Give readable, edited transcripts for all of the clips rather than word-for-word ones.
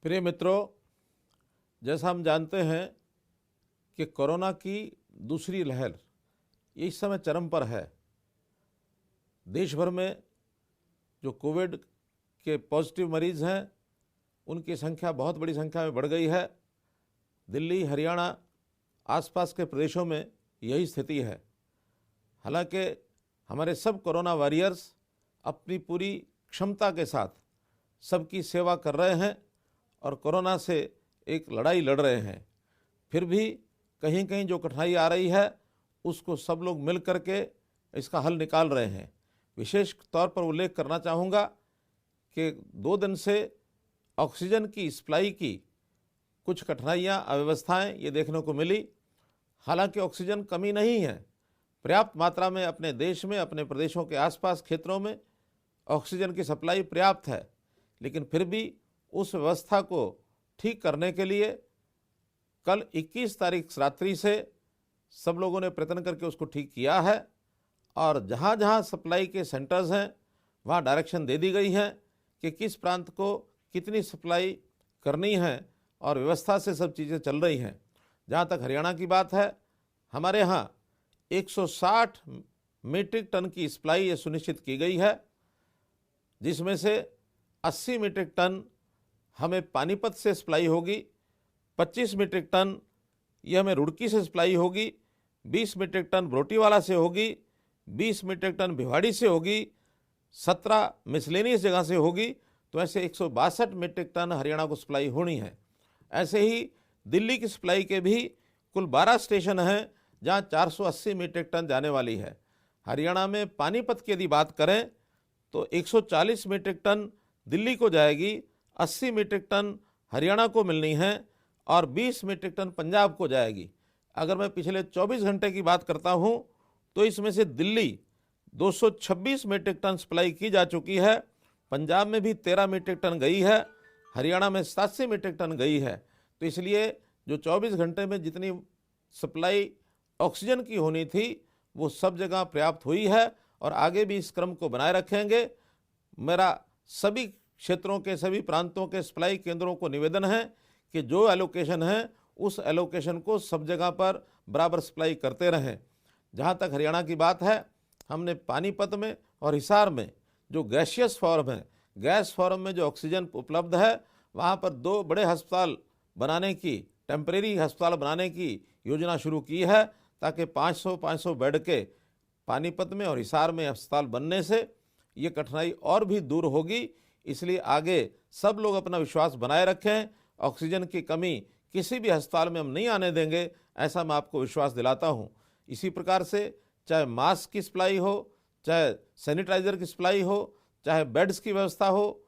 प्रिय मित्रों, जैसा हम जानते हैं कि कोरोना की दूसरी लहर इस समय चरम पर है। देश भर में जो कोविड के पॉजिटिव मरीज़ हैं उनकी संख्या बहुत बड़ी संख्या में बढ़ गई है। दिल्ली, हरियाणा, आसपास के प्रदेशों में यही स्थिति है। हालांकि हमारे सब कोरोना वॉरियर्स अपनी पूरी क्षमता के साथ सबकी सेवा कर रहे हैं और कोरोना से एक लड़ाई लड़ रहे हैं। फिर भी कहीं कहीं जो कठिनाई आ रही है उसको सब लोग मिल करके इसका हल निकाल रहे हैं। विशेष तौर पर उल्लेख करना चाहूँगा कि 2 दिन से ऑक्सीजन की सप्लाई की कुछ कठिनाइयाँ, अव्यवस्थाएँ ये देखने को मिली। हालांकि ऑक्सीजन कमी नहीं है, पर्याप्त मात्रा में अपने देश में, अपने प्रदेशों के आसपास क्षेत्रों में ऑक्सीजन की सप्लाई पर्याप्त है। लेकिन फिर भी उस व्यवस्था को ठीक करने के लिए कल 21 तारीख रात्रि से सब लोगों ने प्रयत्न करके उसको ठीक किया है और जहाँ जहाँ सप्लाई के सेंटर्स हैं वहाँ डायरेक्शन दे दी गई है कि किस प्रांत को कितनी सप्लाई करनी है और व्यवस्था से सब चीज़ें चल रही हैं। जहाँ तक हरियाणा की बात है, हमारे यहाँ 160 मीट्रिक टन की सप्लाई ये सुनिश्चित की गई है, जिसमें से 80 मीट्रिक टन हमें पानीपत से सप्लाई होगी, 25 मीट्रिक टन ये हमें रुड़की से सप्लाई होगी, 20 मीट्रिक टन बरोटीवाला से होगी, 20 मीट्रिक टन भिवाड़ी से होगी, 17 मिसलेनियस जगह से होगी। तो ऐसे 162 मीट्रिक टन हरियाणा को सप्लाई होनी है। ऐसे ही दिल्ली की सप्लाई के भी कुल 12 स्टेशन हैं जहां 480 मीट्रिक टन जाने वाली है। हरियाणा में पानीपत की यदि बात करें तो 140 मीट्रिक टन दिल्ली को जाएगी, 80 मीट्रिक टन हरियाणा को मिलनी है और 20 मीट्रिक टन पंजाब को जाएगी। अगर मैं पिछले 24 घंटे की बात करता हूं तो इसमें से दिल्ली 226 मीट्रिक टन सप्लाई की जा चुकी है, पंजाब में भी 13 मीट्रिक टन गई है, हरियाणा में 87 मीट्रिक टन गई है। तो इसलिए जो 24 घंटे में जितनी सप्लाई ऑक्सीजन की होनी थी वो सब जगह पर्याप्त हुई है और आगे भी इस क्रम को बनाए रखेंगे। मेरा सभी क्षेत्रों के, सभी प्रांतों के सप्लाई केंद्रों को निवेदन है कि जो एलोकेशन है उस एलोकेशन को सब जगह पर बराबर सप्लाई करते रहें। जहाँ तक हरियाणा की बात है, हमने पानीपत में और हिसार में जो गैसियस फॉर्म है, गैस फॉर्म में जो ऑक्सीजन उपलब्ध है, वहाँ पर 2 बड़े अस्पताल बनाने की, टेम्परेरी अस्पताल बनाने की योजना शुरू की है ताकि 500 बेड के पानीपत में और हिसार में अस्पताल बनने से ये कठिनाई और भी दूर होगी। इसलिए आगे सब लोग अपना विश्वास बनाए रखें। ऑक्सीजन की कमी किसी भी अस्पताल में हम नहीं आने देंगे, ऐसा मैं आपको विश्वास दिलाता हूँ। इसी प्रकार से चाहे मास्क की सप्लाई हो, चाहे सैनिटाइज़र की सप्लाई हो, चाहे बेड्स की व्यवस्था हो,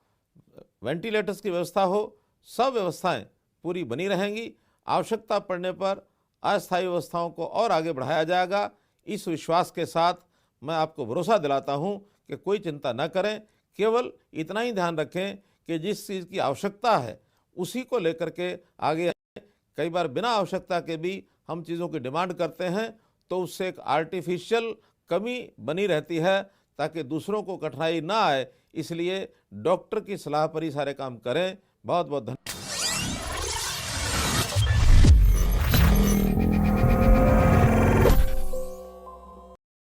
वेंटिलेटर्स की व्यवस्था हो, सब व्यवस्थाएं पूरी बनी रहेंगी। आवश्यकता पड़ने पर अस्थायी व्यवस्थाओं को और आगे बढ़ाया जाएगा। इस विश्वास के साथ मैं आपको भरोसा दिलाता हूं कि कोई चिंता न करें, केवल इतना ही ध्यान रखें कि जिस चीज़ की आवश्यकता है उसी को लेकर के आगे आएं। कई बार बिना आवश्यकता के भी हम चीज़ों की डिमांड करते हैं तो उससे एक आर्टिफिशियल कमी बनी रहती है ताकि दूसरों को कठिनाई ना आए। इसलिए डॉक्टर की सलाह पर ही सारे काम करें। बहुत बहुत धन्यवाद।